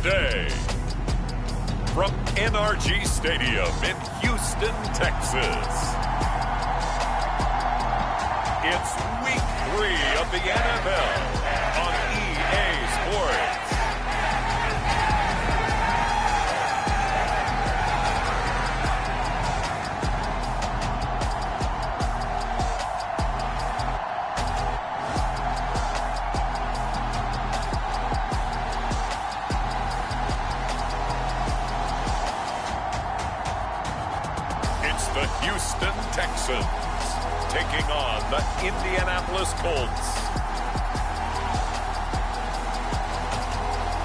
today, from NRG Stadium in Houston, Texas, it's Week 3 of the NFL on EA Sports. The Houston Texans taking on the Indianapolis Colts.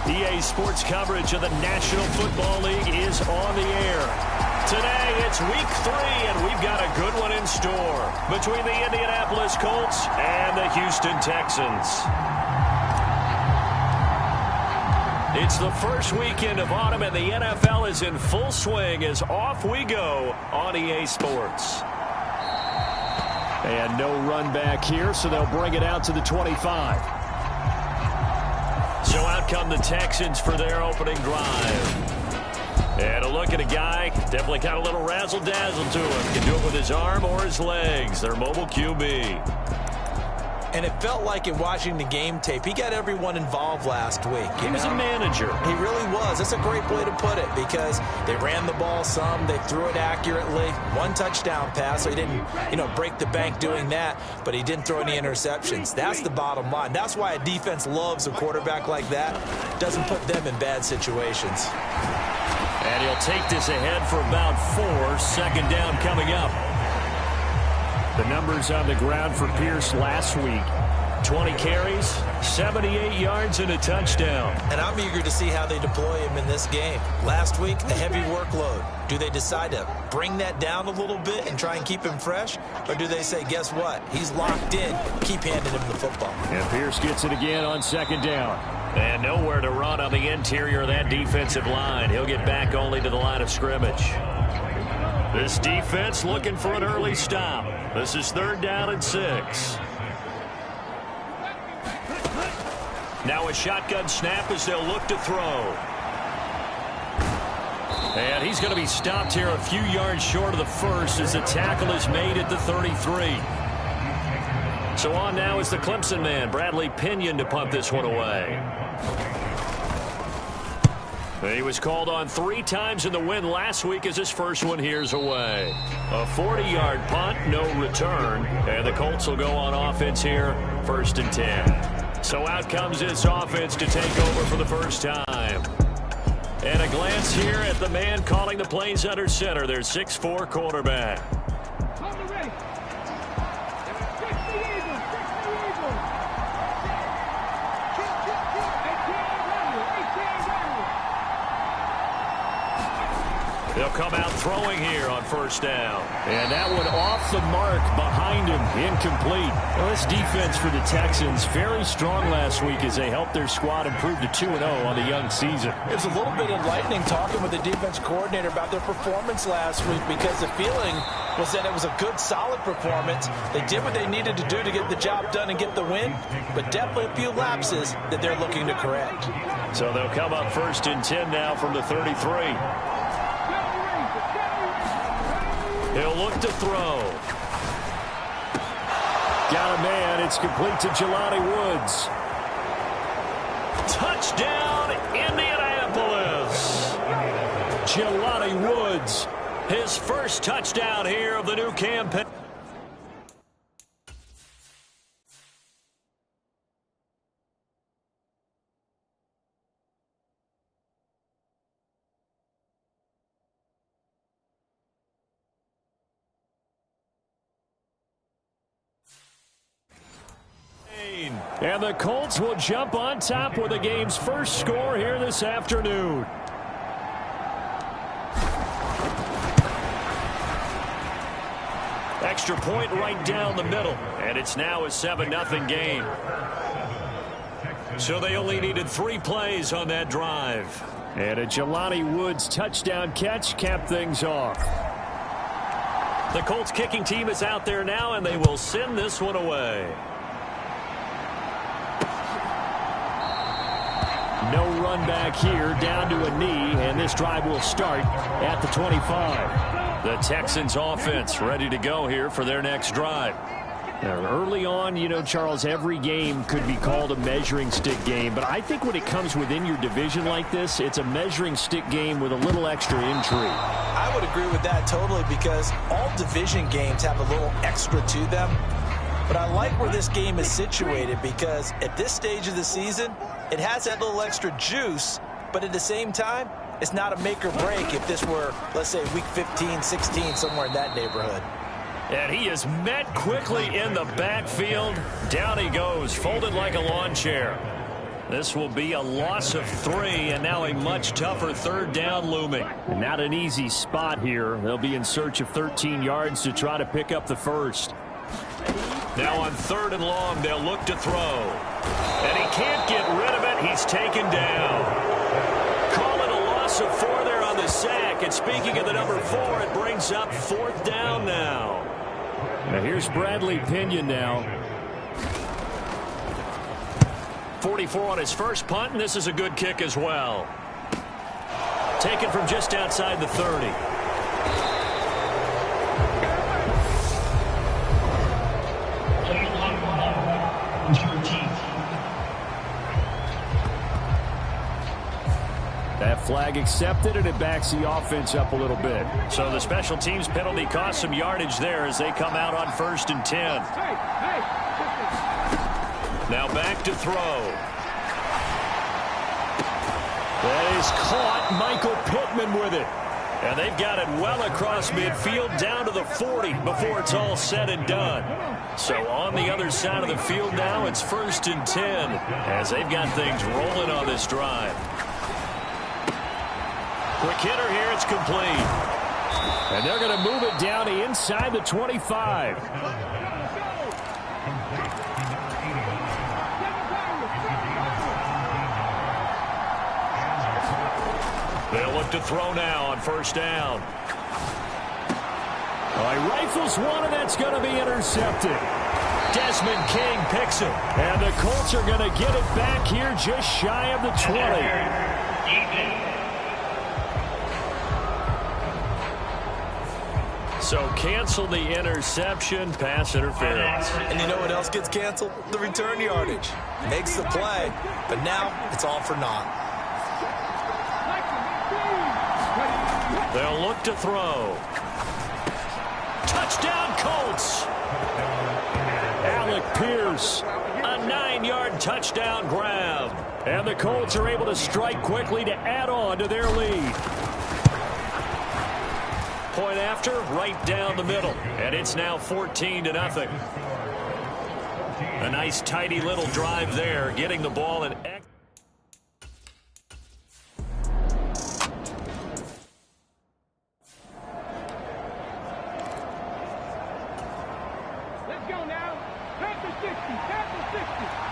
EA Sports coverage of the National Football League is on the air. Today, it's Week 3, and we've got a good one in store between the Indianapolis Colts and the Houston Texans. It's the first weekend of autumn, and the NFL is in full swing as off we go on EA Sports. And no run back here, so they'll bring it out to the 25. So out come the Texans for their opening drive. And a look at a guy, definitely got a little razzle-dazzle to him. Can do it with his arm or his legs. Their mobile QB. And it felt like in watching the game tape, he got everyone involved last week. He was a manager. He really was. That's a great way to put it because they ran the ball some. They threw it accurately. One touchdown pass, so he didn't, break the bank doing that, but he didn't throw any interceptions. That's the bottom line. That's why a defense loves a quarterback like that. Doesn't put them in bad situations. And he'll take this ahead for about 4. Second down coming up. The numbers on the ground for Pierce last week. 20 carries, 78 yards, and a touchdown. And I'm eager to see how they deploy him in this game. Last week, a heavy workload. Do they decide to bring that down a little bit and try and keep him fresh? Or do they say, guess what? He's locked in. Keep handing him the football. And Pierce gets it again on second down. And nowhere to run on the interior of that defensive line. He'll get back only to the line of scrimmage. This defense looking for an early stop. This is 3rd down and 6. Now a shotgun snap as they'll look to throw. And he's going to be stopped here a few yards short of the first as the tackle is made at the 33. So on now is the Clemson man, Bradley Pinion, to punt this one away. He was called on 3 times in the win last week as his first one here's away. A 40-yard punt, no return. And the Colts will go on offense here, 1st and 10. So out comes this offense to take over for the first time. And a glance here at the man calling the plays under center, their 6'4" quarterback. They'll come out throwing here on 1st down. And that one off the mark behind him, incomplete. Well, this defense for the Texans, very strong last week as they helped their squad improve to 2-0 on the young season. It was a little bit enlightening talking with the defense coordinator about their performance last week because the feeling was that it was a good, solid performance. They did what they needed to do to get the job done and get the win, but definitely a few lapses that they're looking to correct. So they'll come up 1st and 10 now from the 33. He'll look to throw. Got a man. It's complete to Jelani Woods. Touchdown, Indianapolis. Jelani Woods, his first touchdown here of the new campaign. And the Colts will jump on top with the game's first score here this afternoon. Extra point right down the middle. And it's now a 7-0 game. So they only needed 3 plays on that drive. And a Jelani Woods touchdown catch capped things off. The Colts kicking team is out there now, and they will send this one away. No run back here, down to a knee, and this drive will start at the 25. The Texans offense ready to go here for their next drive. Now, early on, you know, Charles, every game could be called a measuring stick game, but I think when it comes within your division like this, it's a measuring stick game with a little extra intrigue. I would agree with that totally, because all division games have a little extra to them. But I like where this game is situated, because at this stage of the season, it has that little extra juice, but at the same time, it's not a make or break if this were, let's say, week 15, 16, somewhere in that neighborhood. And he is met quickly in the backfield. Down he goes, folded like a lawn chair. This will be a loss of 3, and now a much tougher third down looming. Not an easy spot here. They'll be in search of 13 yards to try to pick up the first. Now on 3rd and long, they'll look to throw. And he can't get rid of it. He's taken down. Call it a loss of 4 there on the sack. And speaking of the number 4, it brings up 4th down now. Now here's Bradley Pinion now. 44 on his first punt, and this is a good kick as well. Taken from just outside the 30. That flag accepted, and it backs the offense up a little bit. So the special teams penalty cost some yardage there as they come out on 1st and 10. Now back to throw. That is caught. Michael Pittman with it. And they've got it well across midfield down to the 40 before it's all said and done. So on the other side of the field now, it's 1st and 10 as they've got things rolling on this drive. Quick hitter here, it's complete. And they're going to move it down to inside the 25. They'll look to throw now on 1st down. He rifles one, and that's going to be intercepted. Desmond King picks it. And the Colts are going to get it back here just shy of the 20. So cancel the interception, pass interference. And you know what else gets canceled? The return yardage. Makes the play, but now it's all for naught. They'll look to throw. Touchdown Colts. Alec Pierce, a 9-yard touchdown grab. And the Colts are able to strike quickly to add on to their lead. Point after, right down the middle. And it's now 14-0. A nice, tidy little drive there, getting the ball in. Let's go now. Pass the 60. Pass the 60.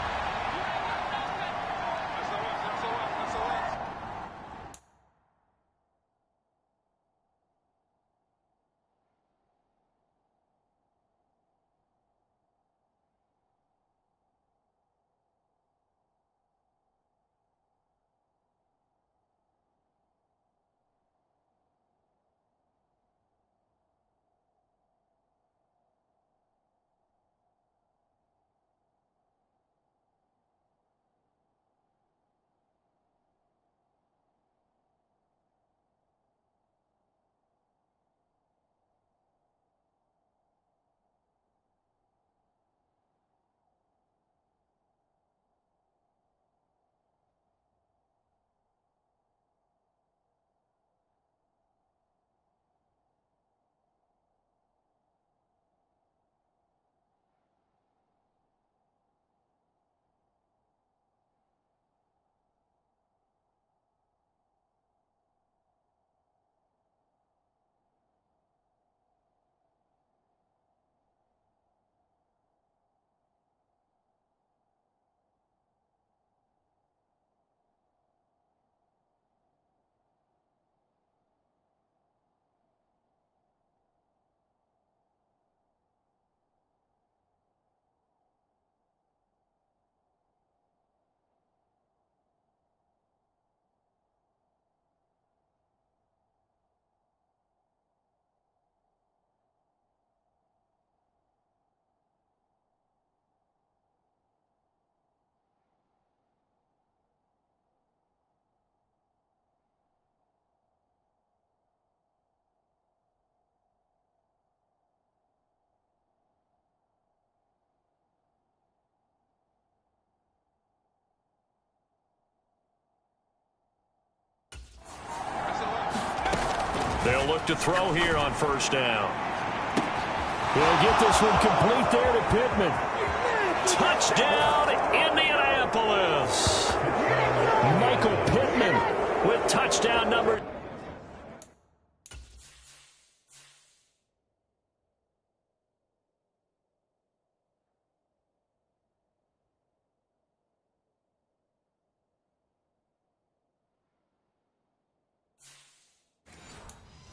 They'll look to throw here on first down. They'll get this one complete there to Pittman. Touchdown, Indianapolis. Michael Pittman with touchdown number.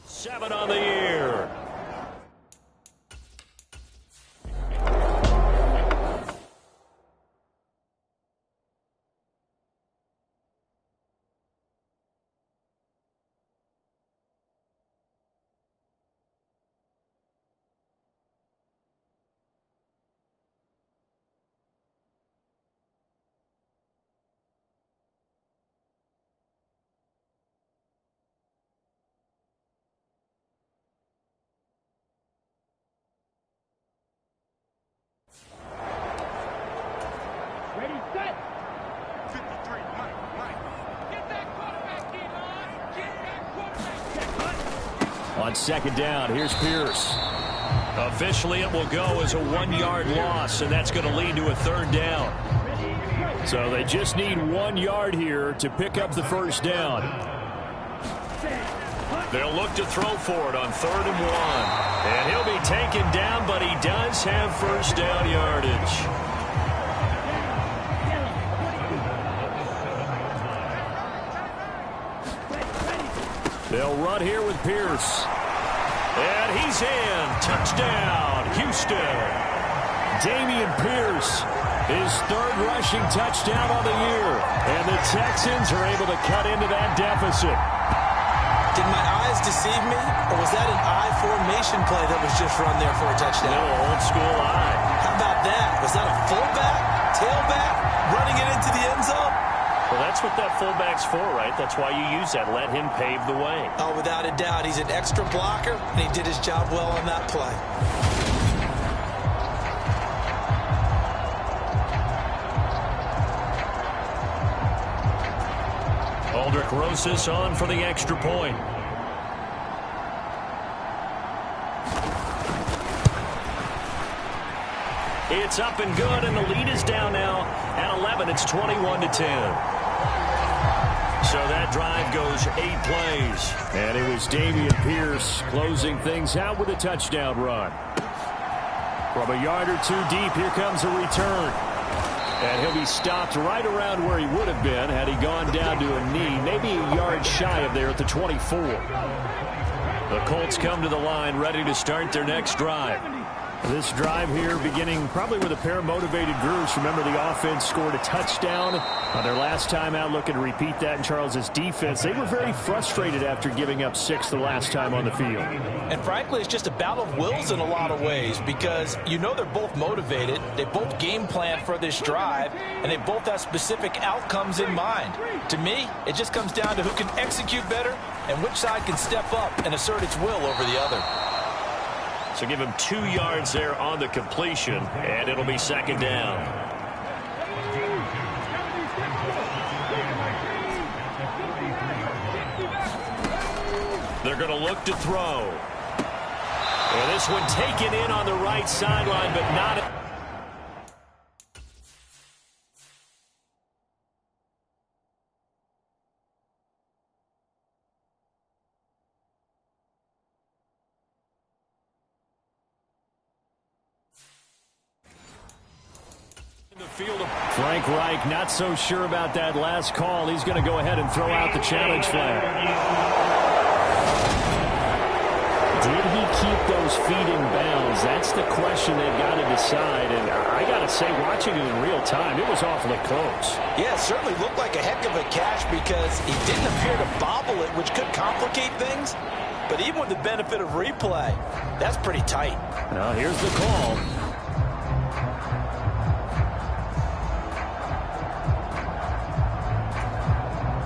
Seven on the year. Ready, set. 53, Mike. Get that quarterback, D-line. Get that quarterback. on second down. Here's Pierce. Officially, it will go as a 1-yard loss, and that's going to lead to a third down. So they just need 1 yard here to pick up the first down. They'll look to throw for it on 3rd and 1. And he'll be taken down, but he does have first down yardage. They'll run here with Pierce. And he's in. Touchdown, Houston. Damian Pierce, his 3rd rushing touchdown on the year. And the Texans are able to cut into that deficit. Did my eyes deceive me, or was that an I formation play that was just run there for a touchdown? No, old school I. How about that? Was that a fullback, tailback, running it into the end zone? Well, that's what that fullback's for, right? That's why you use that. Let him pave the way. Oh, without a doubt. He's an extra blocker, and he did his job well on that play. Aldrich Rosas on for the extra point. It's up and good, and the lead is down now at 11. It's 21-10. So that drive goes 8 plays. And it was Damian Pierce closing things out with a touchdown run. From a yard or two deep, here comes a return. And he'll be stopped right around where he would have been had he gone down to a knee, maybe a yard shy of there at the 24. The Colts come to the line ready to start their next drive. This drive here beginning probably with a pair of motivated groups. Remember, the offense scored a touchdown on their last time out, looking to repeat that in Charles's defense. They were very frustrated after giving up 6 the last time on the field. And frankly, it's just a battle of wills in a lot of ways, because you know they're both motivated, they both game plan for this drive, and they both have specific outcomes in mind. To me, it just comes down to who can execute better and which side can step up and assert its will over the other. So give him 2 yards there on the completion, and it'll be second down. They're going to look to throw. And this one taken in on the right sideline, but not... Frank Reich not so sure about that last call. He's going to go ahead and throw out the challenge flag. Did he keep those feet in bounds? That's the question they've got to decide. And I got to say, watching it in real time, it was awfully close. Yeah, it certainly looked like a heck of a catch because he didn't appear to bobble it, which could complicate things. But even with the benefit of replay, that's pretty tight. Now, here's the call.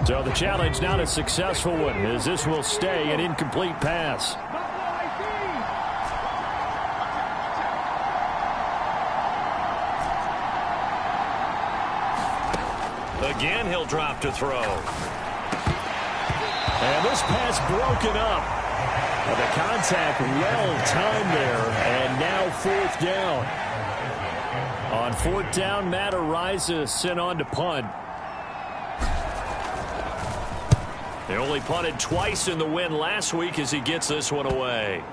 So the challenge not a successful one, as this will stay an incomplete pass. Again, he'll drop to throw. And this pass broken up. The contact well-timed there, and now fourth down. On fourth down, Matt Araiza sent on to punt. They only punted twice in the win last week as he gets this one away.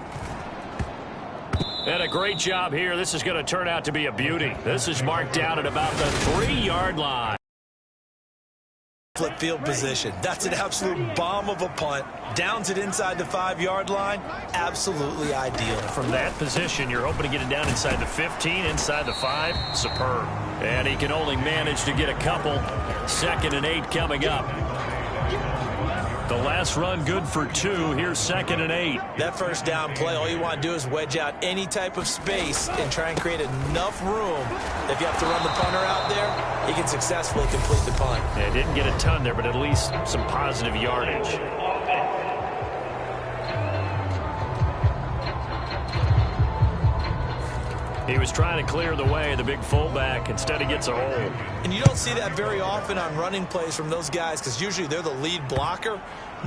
And a great job here. This is going to turn out to be a beauty. This is marked down at about the 3-yard line. Flip field position. That's an absolute bomb of a punt. Downs it inside the 5-yard line. Absolutely ideal. From that position, you're hoping to get it down inside the 15, inside the 5. Superb. And he can only manage to get a couple. 2nd and 8 coming up. The last run good for 2. Here's 2nd and 8. That first down play, all you want to do is wedge out any type of space and try and create enough room. If you have to run the punter out there, he can successfully complete the punt. Yeah, didn't get a ton there, but at least some positive yardage. He was trying to clear the way, the big fullback. Instead, he gets a hole. And you don't see that very often on running plays from those guys because usually they're the lead blocker.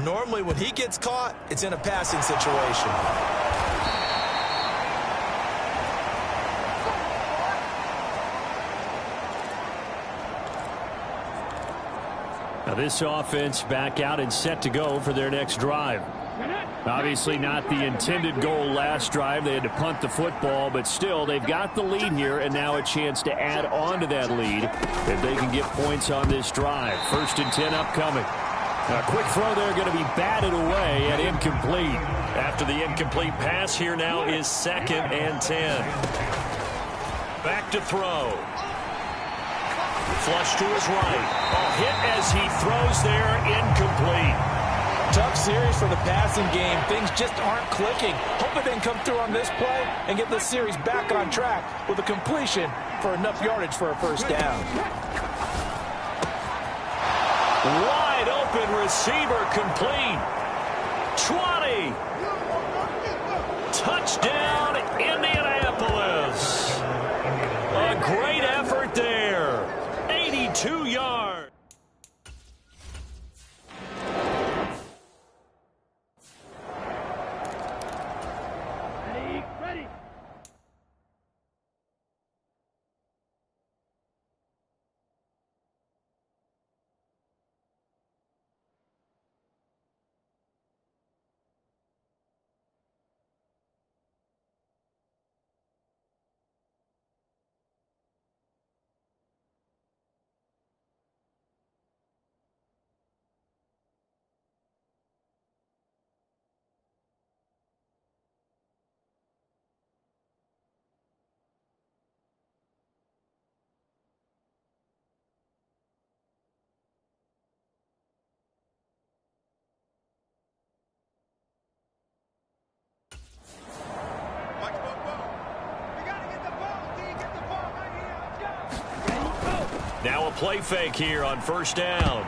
Normally, when he gets caught, it's in a passing situation. Now this offense back out and set to go for their next drive. Obviously not the intended goal last drive. They had to punt the football, but still they've got the lead here and now a chance to add on to that lead if they can get points on this drive. 1st and 10 upcoming. A quick throw there going to be batted away and incomplete. After the incomplete pass, here now is 2nd and 10. Back to throw. Flush to his right. A hit as he throws there, incomplete. Tough series for the passing game. Things just aren't clicking. Hoping they can come through on this play and get this series back on track with a completion for enough yardage for a first down. Wide open receiver complete. 20. Touchdown, Indianapolis. A great effort there. 82 yards. Now a play fake here on 1st down.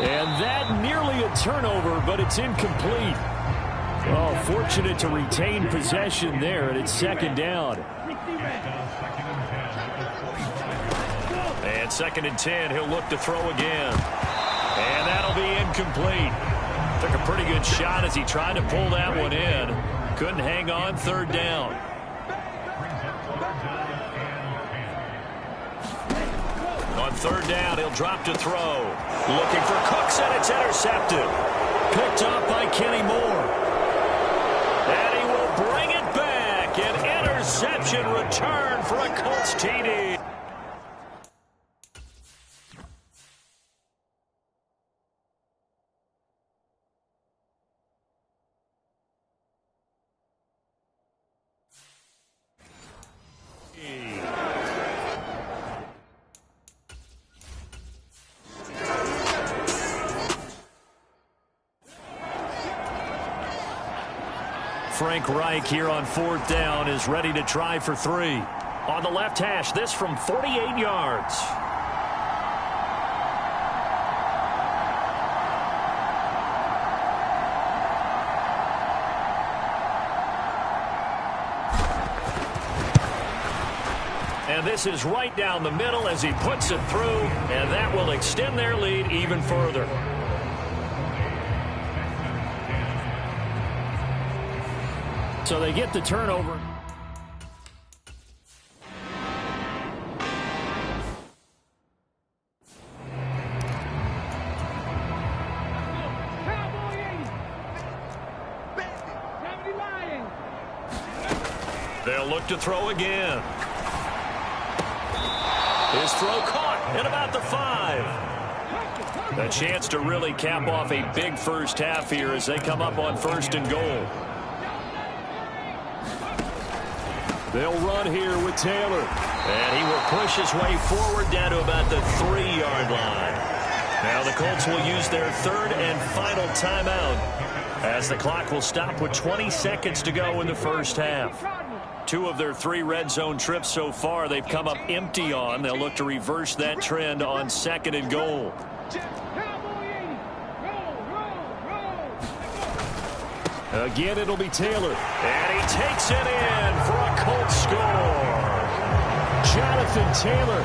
And that nearly a turnover, but it's incomplete. Oh, fortunate to retain possession there, and it's 2nd down. And 2nd and 10, he'll look to throw again. And that'll be incomplete. Took a pretty good shot as he tried to pull that one in. Couldn't hang on, 3rd down. On 3rd down, he'll drop to throw. Looking for Cooks, and it's intercepted. Picked off by Kenny Moore. And he will bring it back. An interception return for a Colts TD. Frank Reich here on 4th down is ready to try for 3. On the left hash, this from 48 yards. And this is right down the middle as he puts it through, and that will extend their lead even further. So they get the turnover. They'll look to throw again. His throw caught at about the 5. A chance to really cap off a big first half here as they come up on 1st and goal. They'll run here with Taylor. And he will push his way forward down to about the 3-yard line. Now the Colts will use their 3rd and final timeout as the clock will stop with 20 seconds to go in the first half. 2 of their 3 red zone trips so far they've come up empty on. They'll look to reverse that trend on 2nd and goal. Again, it'll be Taylor. And he takes it in for a Colts score. Jonathan Taylor.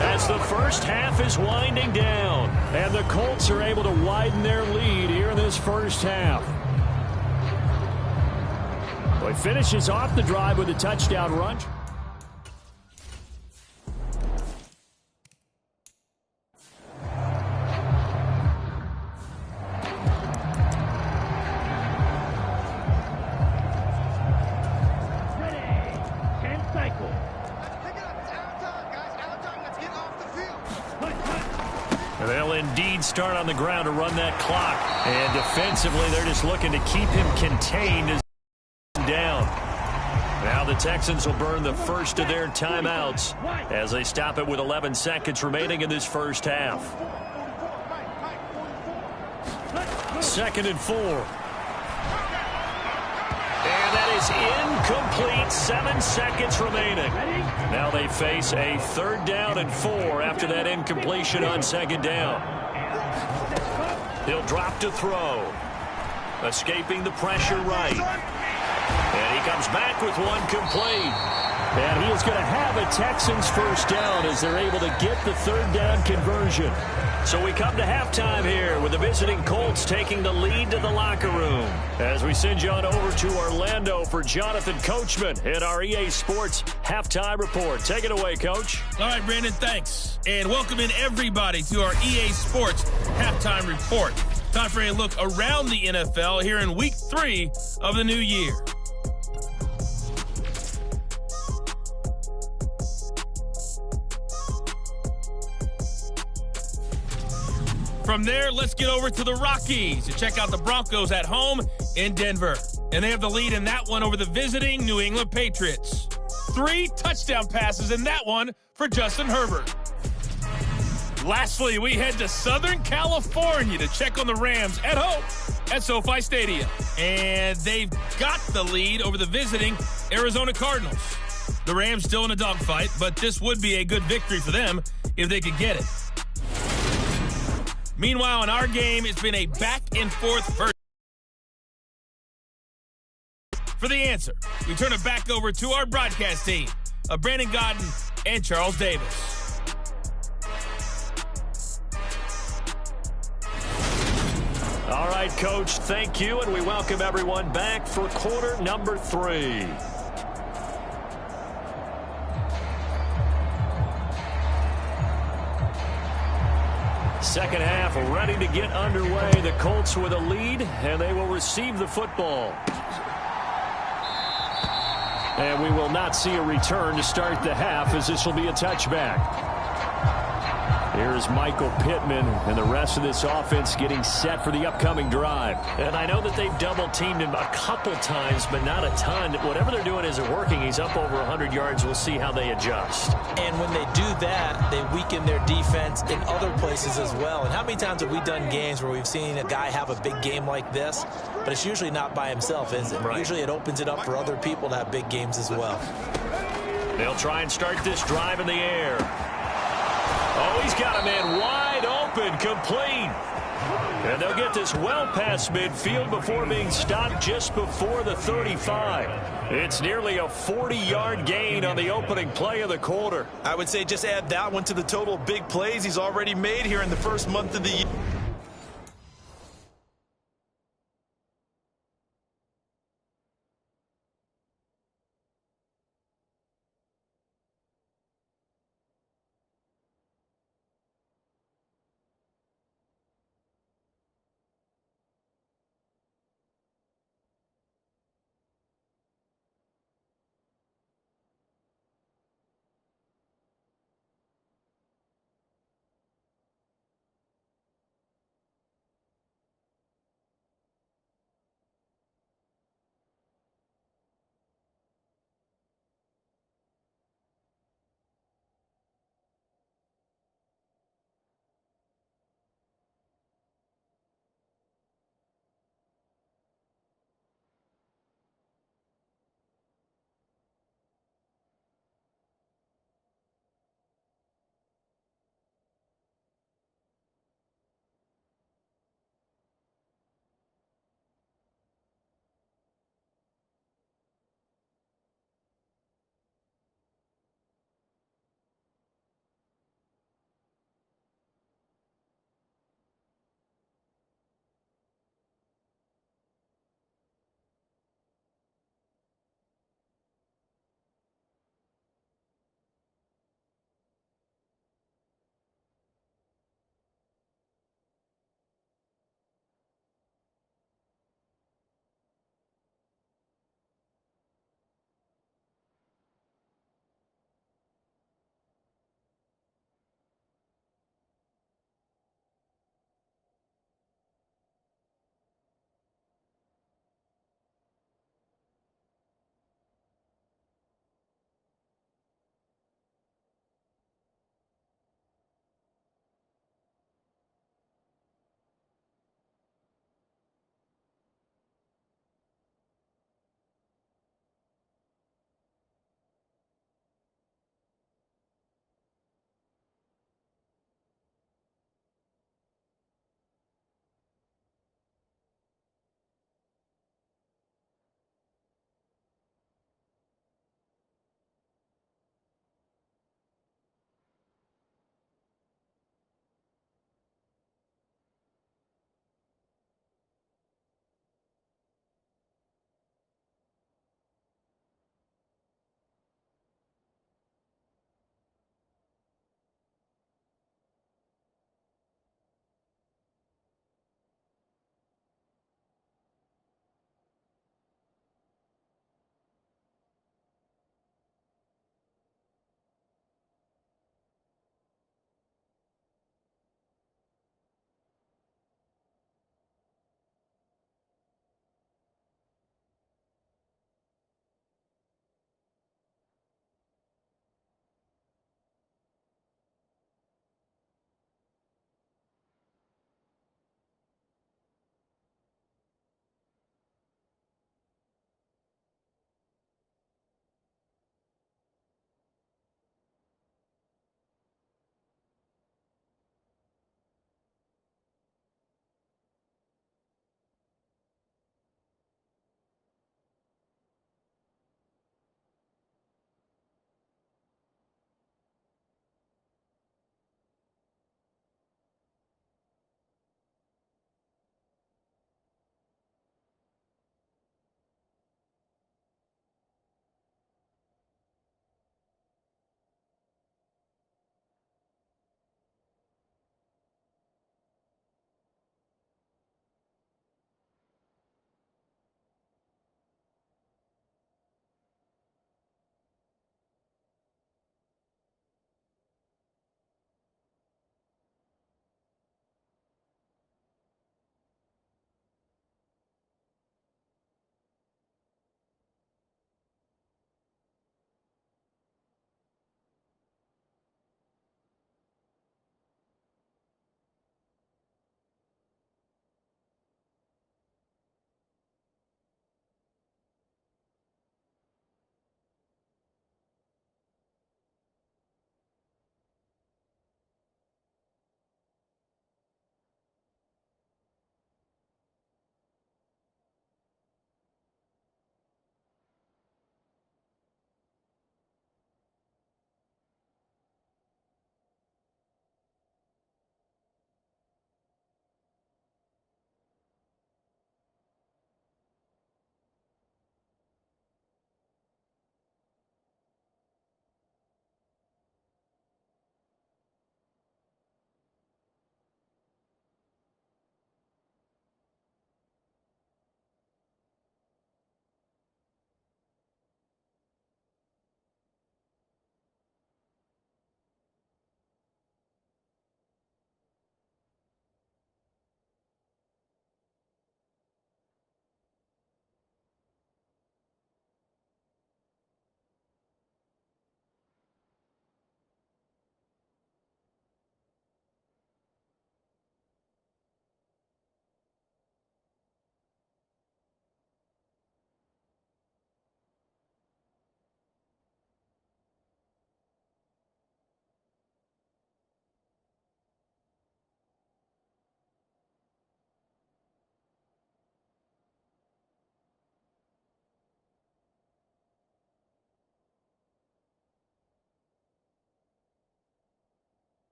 As the first half is winding down. And the Colts are able to widen their lead here in this first half. Well, he finishes off the drive with a touchdown run. They'll indeed start on the ground to run that clock. And defensively, they're just looking to keep him contained as down. Now the Texans will burn the first of their timeouts as they stop it with 11 seconds remaining in this first half. 2nd and 4. And that is incomplete. 7 seconds remaining. Now they face a 3rd down and 4 after that incompletion on 2nd down. He'll drop to throw. Escaping the pressure right. And he comes back with one complete. And he is going to have a Texans first down as they're able to get the 3rd down conversion. So we come to halftime here with the visiting Colts taking the lead to the locker room. As we send you on over to Orlando for Jonathan Coachman in our EA Sports Halftime Report. Take it away, Coach. All right, Brandon, thanks. And welcome in everybody to our EA Sports Halftime Report. Time for a look around the NFL here in Week 3 of the new year. From there, let's get over to the Rockies to check out the Broncos at home in Denver. And they have the lead in that one over the visiting New England Patriots. 3 touchdown passes in that one for Justin Herbert. Lastly, we head to Southern California to check on the Rams at home at SoFi Stadium. And they've got the lead over the visiting Arizona Cardinals. The Rams still in a dogfight, but this would be a good victory for them if they could get it. Meanwhile, in our game, it's been a back-and-forth first. For the answer, we turn it back over to our broadcast team of Brandon Godden and Charles Davis. All right, Coach, thank you, and we welcome everyone back for quarter number 3. Second half ready to get underway. The Colts with a lead, and they will receive the football. And we will not see a return to start the half as this will be a touchback. Here's Michael Pittman and the rest of this offense getting set for the upcoming drive. And I know that they've double-teamed him a couple times, but not a ton. Whatever they're doing isn't working. He's up over 100 yards. We'll see how they adjust. And when they do that, they weaken their defense in other places as well. And how many times have we done games where we've seen a guy have a big game like this, but it's usually not by himself, is it? Right. Usually it opens it up for other people to have big games as well. They'll try and start this drive in the air. Oh, he's got a man wide open, complete. And they'll get this well past midfield before being stopped just before the 35. It's nearly a 40-yard gain on the opening play of the quarter. I would say just add that one to the total of big plays he's already made here in the first month of the year.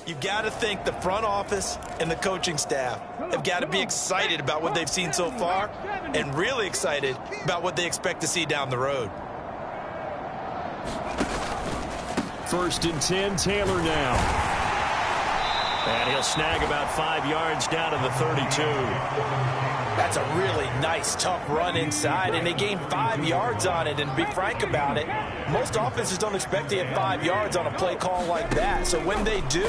You've got to think the front office and the coaching staff have got to be excited about what they've seen so far and really excited about what they expect to see down the road. 1st and 10, Taylor now. And he'll snag about 5 yards down to the 32. That's a really nice, tough run inside, and they gained 5 yards on it. And to be frank about it, most offenses don't expect to get 5 yards on a play call like that. So when they do,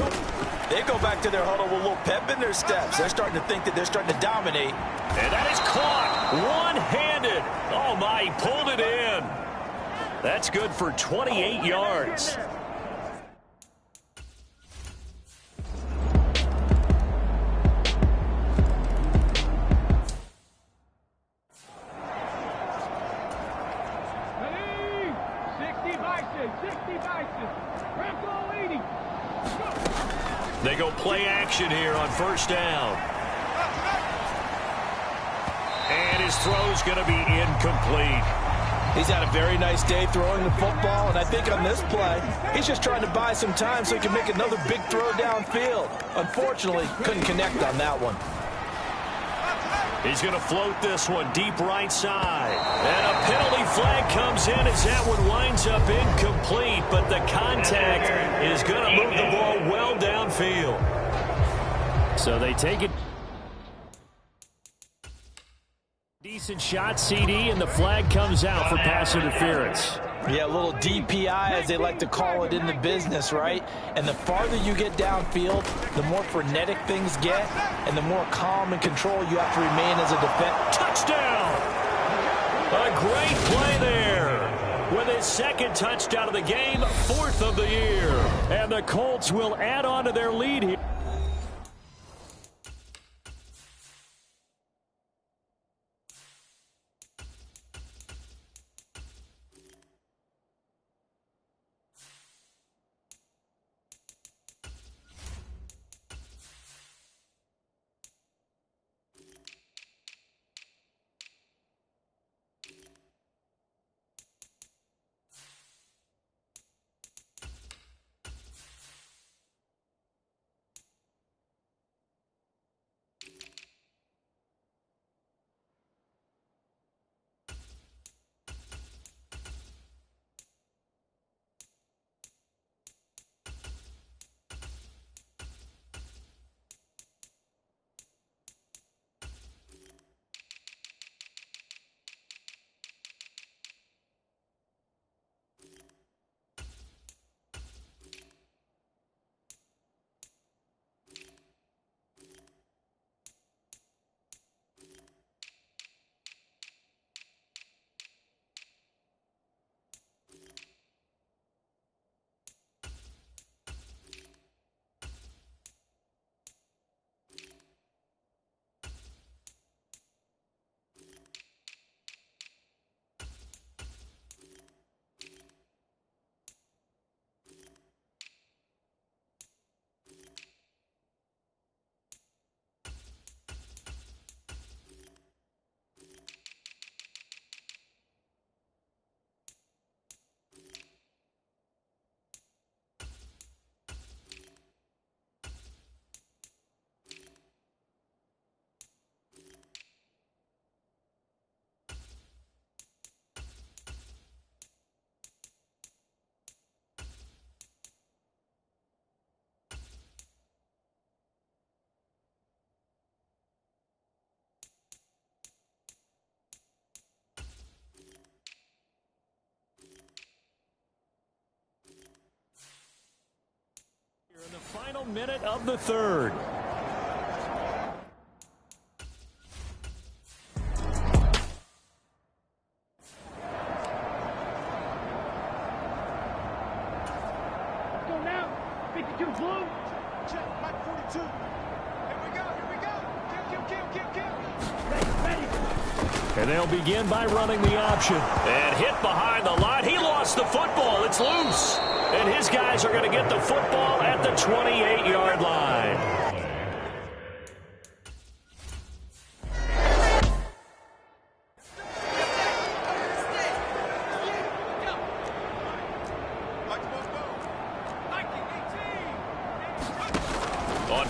they go back to their huddle with a little pep in their steps. They're starting to think that they're starting to dominate. And that is caught one-handed. Oh, my, he pulled it in. That's good for 28 yards. They go play action here on 1st down. And his throw's going to be incomplete. He's had a very nice day throwing the football, and I think on this play, he's just trying to buy some time so he can make another big throw downfield. Unfortunately, couldn't connect on that one. He's going to float this one deep right side. And a penalty flag comes in as that one winds up incomplete, but the contact is going to move the ball well downfield. So they take it. Decent shot, CD, and the flag comes out for pass interference. Yeah, a little DPI, as they like to call it in the business, right? And the farther you get downfield, the more frenetic things get, and the more calm and control you have to remain as a defender. Touchdown! A great play there. With his 2nd touchdown of the game, 4th of the year. And the Colts will add on to their lead here. In the final minute of the 3rd. Let's go now. 52 blue. Check, Mike 42. Here we go, here we go. Kill. Ready. And they'll begin by running the option. And hit behind the line. He lost the football. It's loose. And his guys are going to get the football at the 28-yard line.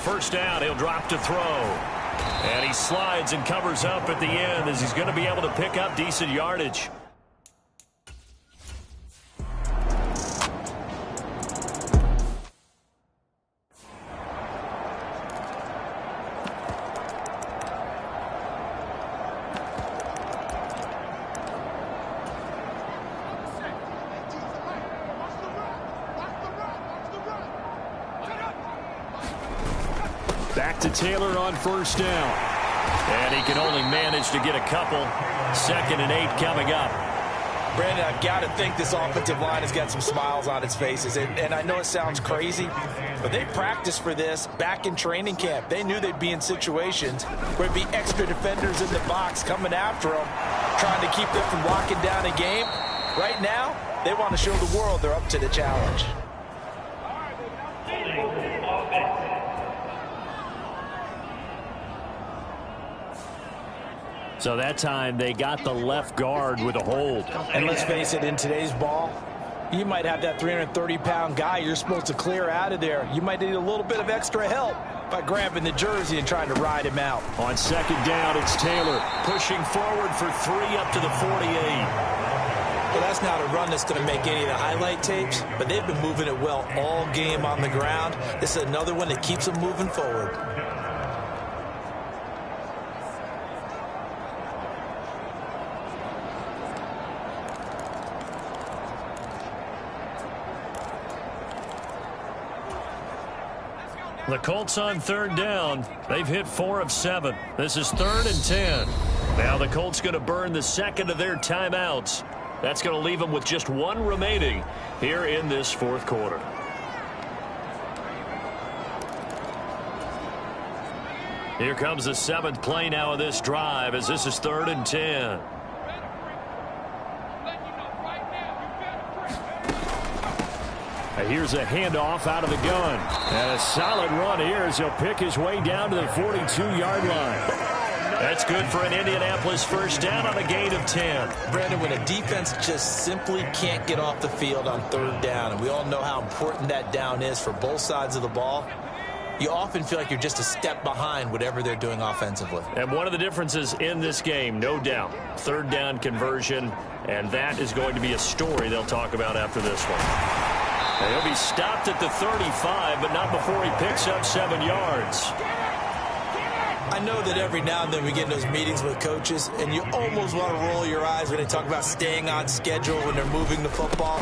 first down. He'll drop to throw. And he slides and covers up at the end as he's going to be able to pick up decent yardage. Back to Taylor on first down. And he can only manage to get a couple. 2nd and 8 coming up. Brandon, I've got to think this offensive line has got some smiles on its faces. And I know it sounds crazy, but they practiced for this back in training camp. They knew they'd be in situations where there'd be extra defenders in the box coming after them, trying to keep them from locking down a game. Right now, they want to show the world they're up to the challenge. So that time they got the left guard with a hold. And let's face it, in today's ball, you might have that 330-pound guy you're supposed to clear out of there. You might need a little bit of extra help by grabbing the jersey and trying to ride him out. On 2nd down, it's Taylor. Pushing forward for 3 up to the 48. Well, that's not a run that's going to make any of the highlight tapes, but they've been moving it well all game on the ground. This is another one that keeps them moving forward. The Colts on 3rd down. They've hit 4 of 7. This is 3rd and 10. Now the Colts going to burn the 2nd of their timeouts. That's going to leave them with just 1 remaining here in this 4th quarter. Here comes the 7th play now of this drive as this is 3rd and 10. Here's a handoff out of the gun. And a solid run here as he'll pick his way down to the 42-yard line. That's good for an Indianapolis first down on a gain of 10. Brandon, when a defense just simply can't get off the field on 3rd down, and we all know how important that down is for both sides of the ball, you often feel like you're just a step behind whatever they're doing offensively. And one of the differences in this game, no doubt, 3rd down conversion, and that is going to be a story they'll talk about after this one. He'll be stopped at the 35, but not before he picks up 7 yards. I know that every now and then we get in those meetings with coaches, and you almost want to roll your eyes when they talk about staying on schedule when they're moving the football.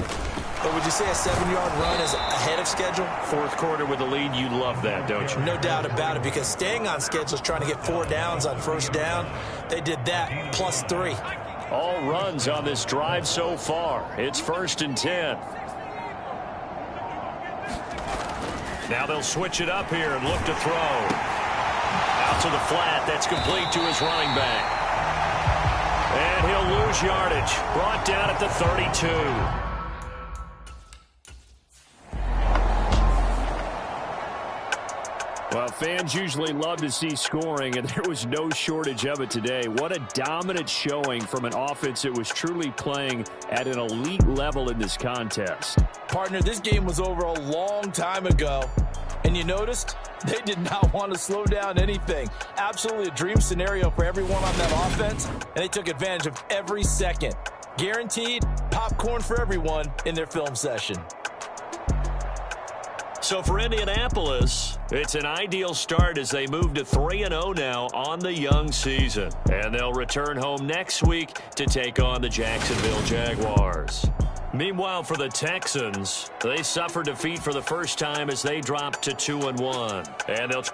But would you say a 7-yard run is ahead of schedule? 4th quarter with the lead, you love that, don't you? No doubt about it, because staying on schedule is trying to get 4 downs on first down. They did that, plus 3. All runs on this drive so far. It's 1st and 10. Now they'll switch it up here and look to throw. Out to the flat. That's complete to his running back. And he'll lose yardage. Brought down at the 32. Well, fans usually love to see scoring, and there was no shortage of it today. What a dominant showing from an offense that was truly playing at an elite level in this contest. Partner, this game was over a long time ago, and you noticed they did not want to slow down anything. Absolutely a dream scenario for everyone on that offense, and they took advantage of every second. Guaranteed popcorn for everyone in their film session. So for Indianapolis, it's an ideal start as they move to 3-0 now on the young season. And they'll return home next week to take on the Jacksonville Jaguars. Meanwhile, for the Texans, they suffered defeat for the first time as they dropped to 2-1. And they'll